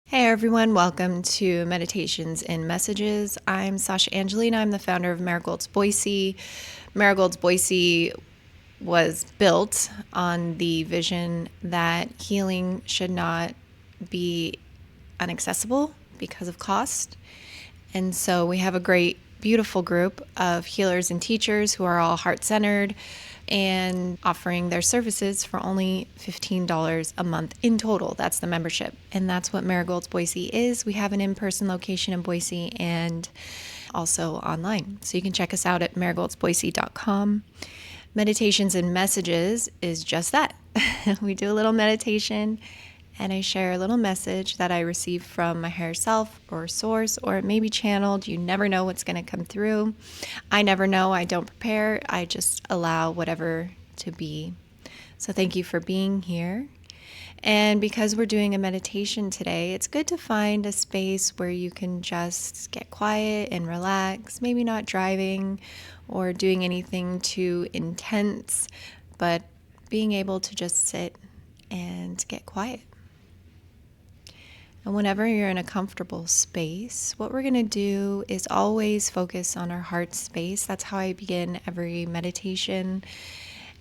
Hey everyone, welcome to Meditations and Messages. I'm Sasha Angelina. I'm the founder of Marigolds Boise. Marigolds Boise was built on the vision that healing should not be inaccessible because of cost. And so we have a great, beautiful group of healers and teachers who are all heart-centered and offering their services for only $15 a month in total. That's the membership. And that's what Marigolds Boise is. We have an in-person location in Boise and also online. So you can check us out at marigoldsboise.com. Meditations and Messages is just that. We do a little meditation and I share a little message that I received from my higher self or source, or it may be channeled. You never know what's going to come through. I never know. I don't prepare. I just allow whatever to be. So thank you for being here. And because we're doing a meditation today, it's good to find a space where you can just get quiet and relax, maybe not driving or doing anything too intense, but being able to just sit and get quiet. And whenever you're in a comfortable space, what we're going to do is always focus on our heart space. That's how I begin every meditation.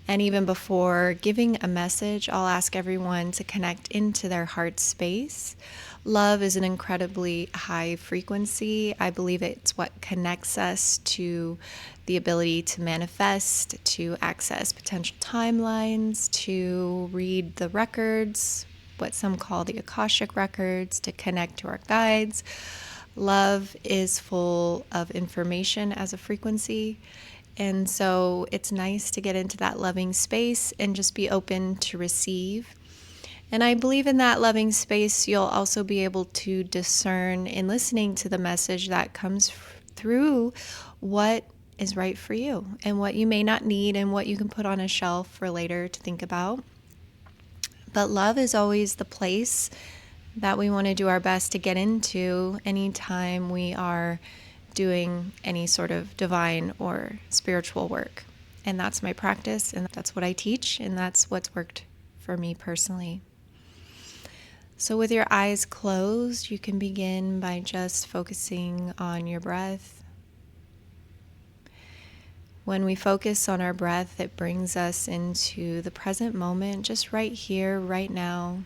And even before giving a message, I'll ask everyone to connect into their heart space. Love is an incredibly high frequency. I believe it's what connects us to the ability to manifest, to access potential timelines, to read the records, what some call the Akashic records, to connect to our guides. Love is full of information as a frequency. And so it's nice to get into that loving space and just be open to receive. And I believe in that loving space, you'll also be able to discern in listening to the message that comes through what is right for you and what you may not need and what you can put on a shelf for later to think about. But love is always the place that we want to do our best to get into anytime we are doing any sort of divine or spiritual work. And that's my practice, and that's what I teach, and that's what's worked for me personally. So with your eyes closed, you can begin by just focusing on your breath. When we focus on our breath, it brings us into the present moment, just right here, right now.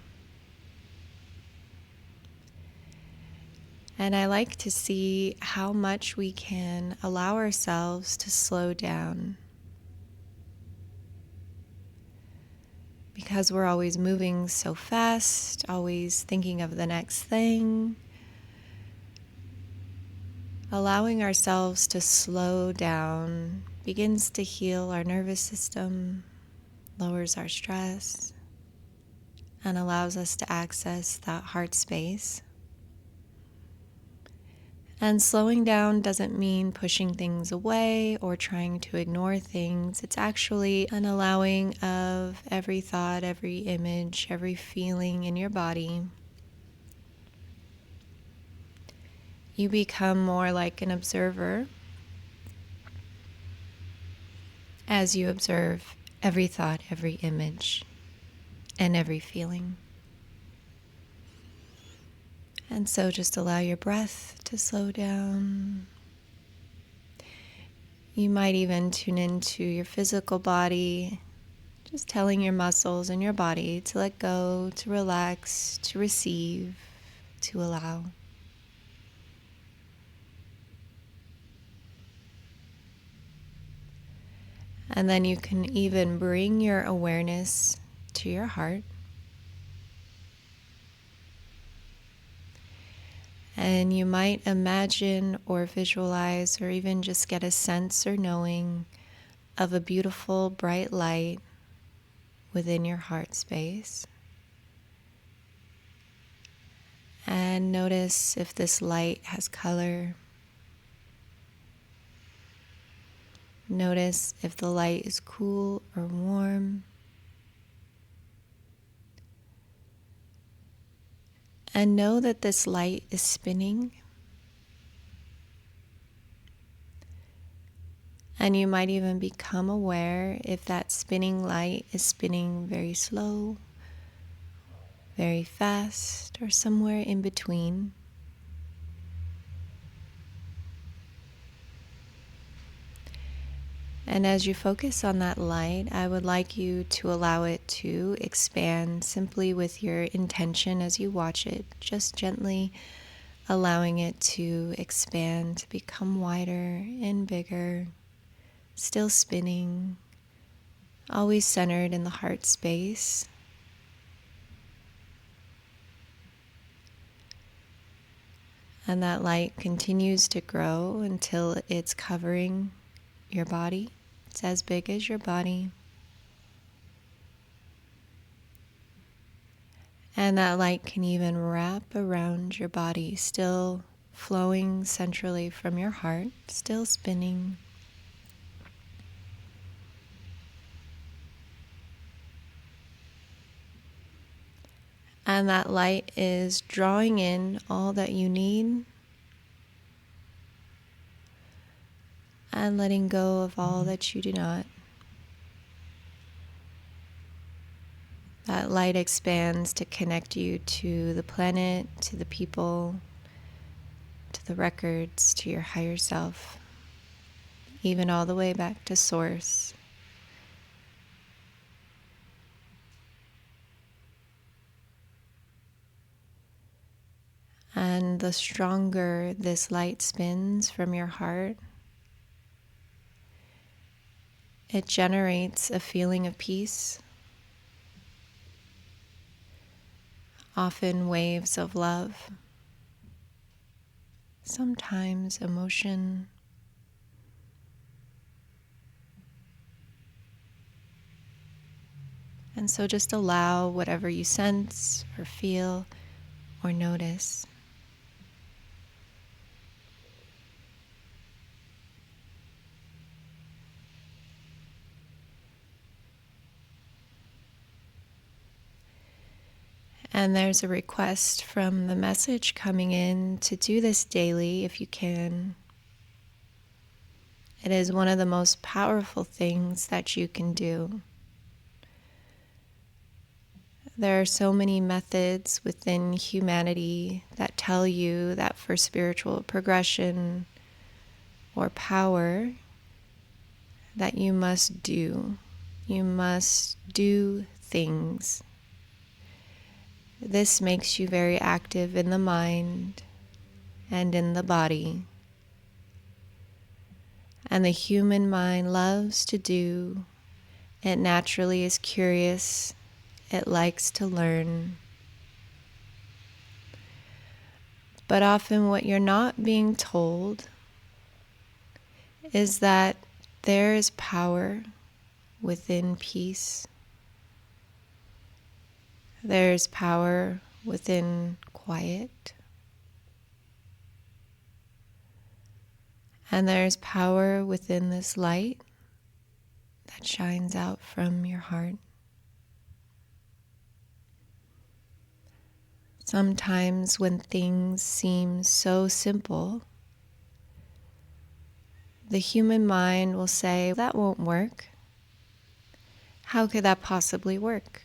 And I like to see how much we can allow ourselves to slow down. Because we're always moving so fast, always thinking of the next thing. Allowing ourselves to slow down begins to heal our nervous system, lowers our stress, and allows us to access that heart space. And slowing down doesn't mean pushing things away or trying to ignore things. It's actually an allowing of every thought, every image, every feeling in your body. You become more like an observer as you observe every thought, every image, and every feeling. And so just allow your breath to slow down. You might even tune into your physical body, just telling your muscles and your body to let go, to relax, to receive, to allow. And then you can even bring your awareness to your heart. And you might imagine or visualize or even just get a sense or knowing of a beautiful bright light within your heart space. And notice if this light has color. Notice if the light is cool or warm. And know that this light is spinning. And you might even become aware if that spinning light is spinning very slow, very fast, or somewhere in between. And as you focus on that light, I would like you to allow it to expand simply with your intention as you watch it, just gently allowing it to expand, to become wider and bigger, still spinning, always centered in the heart space. And that light continues to grow until it's covering your body. It's as big as your body. And that light can even wrap around your body, still flowing centrally from your heart, still spinning. And that light is drawing in all that you need and letting go of all that you do not. That light expands to connect you to the planet, to the people, to the records, to your higher self, even all the way back to source. And the stronger this light spins from your heart, it generates a feeling of peace, often waves of love, sometimes emotion, and so just allow whatever you sense or feel or notice. And there's a request from the message coming in to do this daily if you can. It is one of the most powerful things that you can do. There are so many methods within humanity that tell you that for spiritual progression or power, that you must do. You must do things. This makes you very active in the mind and in the body. And the human mind loves to do. It naturally is curious. It likes to learn. But often what you're not being told is that there is power within peace. There's power within quiet. And there's power within this light that shines out from your heart. Sometimes when things seem so simple, the human mind will say, that won't work. How could that possibly work?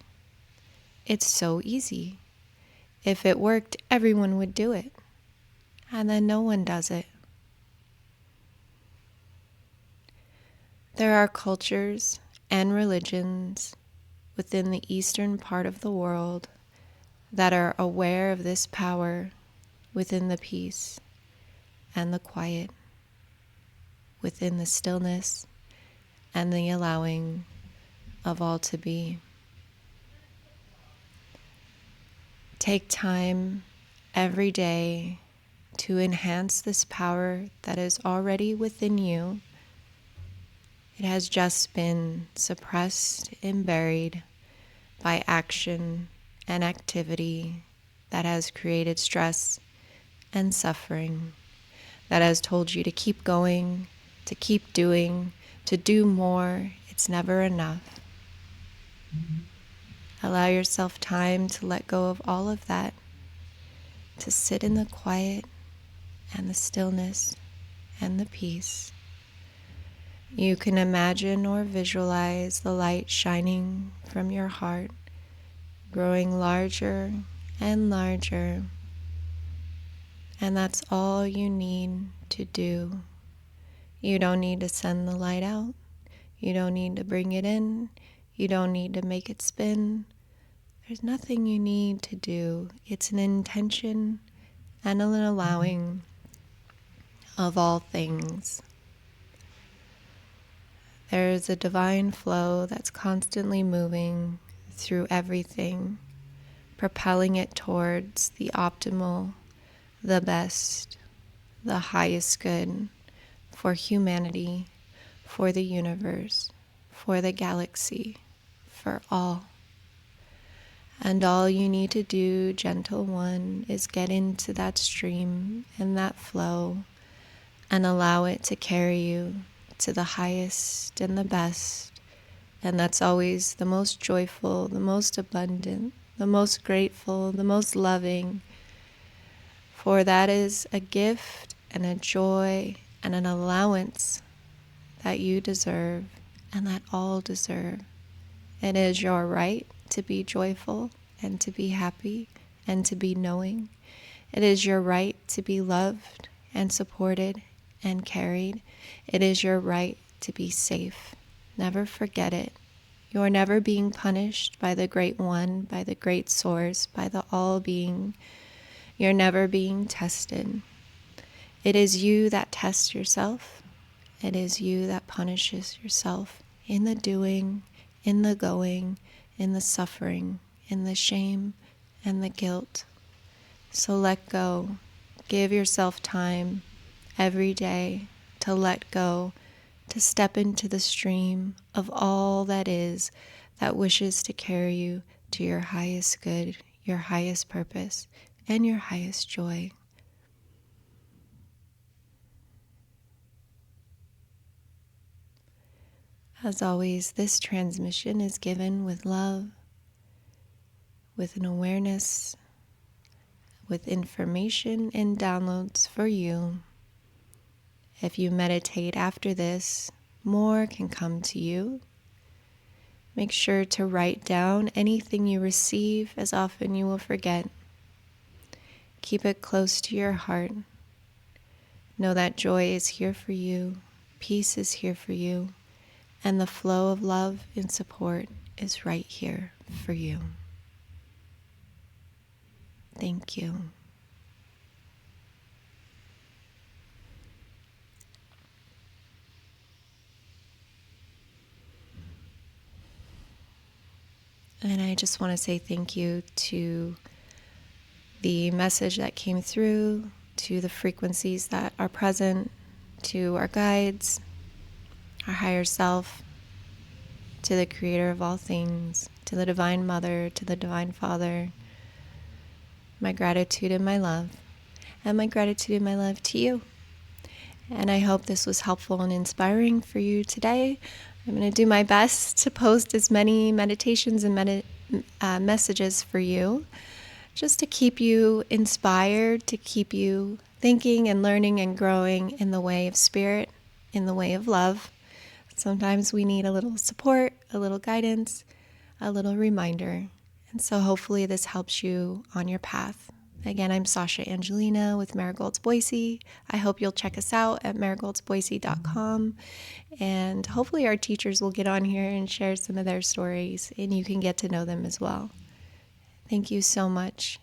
It's so easy. If it worked, everyone would do it. And then no one does it. There are cultures and religions within the eastern part of the world that are aware of this power within the peace and the quiet, within the stillness and the allowing of all to be. Take time every day to enhance this power that is already within you. It has just been suppressed and buried by action and activity that has created stress and suffering, that has told you to keep going, to keep doing, to do more. It's never enough. Allow yourself time to let go of all of that, to sit in the quiet and the stillness and the peace. You can imagine or visualize the light shining from your heart, growing larger and larger. And that's all you need to do. You don't need to send the light out. You don't need to bring it in. You don't need to make it spin. There's nothing you need to do. It's an intention and an allowing of all things. There is a divine flow that's constantly moving through everything, propelling it towards the optimal, the best, the highest good for humanity, for the universe, for the galaxy, for all. And all you need to do, gentle one, is get into that stream and that flow and allow it to carry you to the highest and the best. And that's always the most joyful, the most abundant, the most grateful, the most loving. For that is a gift and a joy and an allowance that you deserve and that all deserve. It is your right to be joyful and to be happy and to be knowing. It is your right to be loved and supported and carried. It is your right to be safe. Never forget it. You are never being punished by the Great One, by the Great Source, by the All-Being. You're never being tested. It is you that tests yourself. It is you that punishes yourself in the doing, in the going, in the suffering, in the shame, and the guilt. So let go. Give yourself time every day to let go, to step into the stream of all that is, that wishes to carry you to your highest good, your highest purpose, and your highest joy. As always, this transmission is given with love, with an awareness, with information and downloads for you. If you meditate after this, more can come to you. Make sure to write down anything you receive, as often you will forget. Keep it close to your heart. Know that joy is here for you, peace is here for you, and the flow of love and support is right here for you. Thank you. And I just want to say thank you to the message that came through, to the frequencies that are present, to our guides, our higher self, to the Creator of all things, to the Divine Mother, to the Divine Father. My gratitude and my love, and my gratitude and my love to you. And I hope this was helpful and inspiring for you today. I'm going to do my best to post as many meditations and messages for you, just to keep you inspired, to keep you thinking and learning and growing in the way of spirit, in the way of love. Sometimes we need a little support, a little guidance, a little reminder. And so hopefully this helps you on your path. Again, I'm Sasha Angelina with Marigolds Boise. I hope you'll check us out at marigoldsboise.com. And hopefully our teachers will get on here and share some of their stories, and you can get to know them as well. Thank you so much.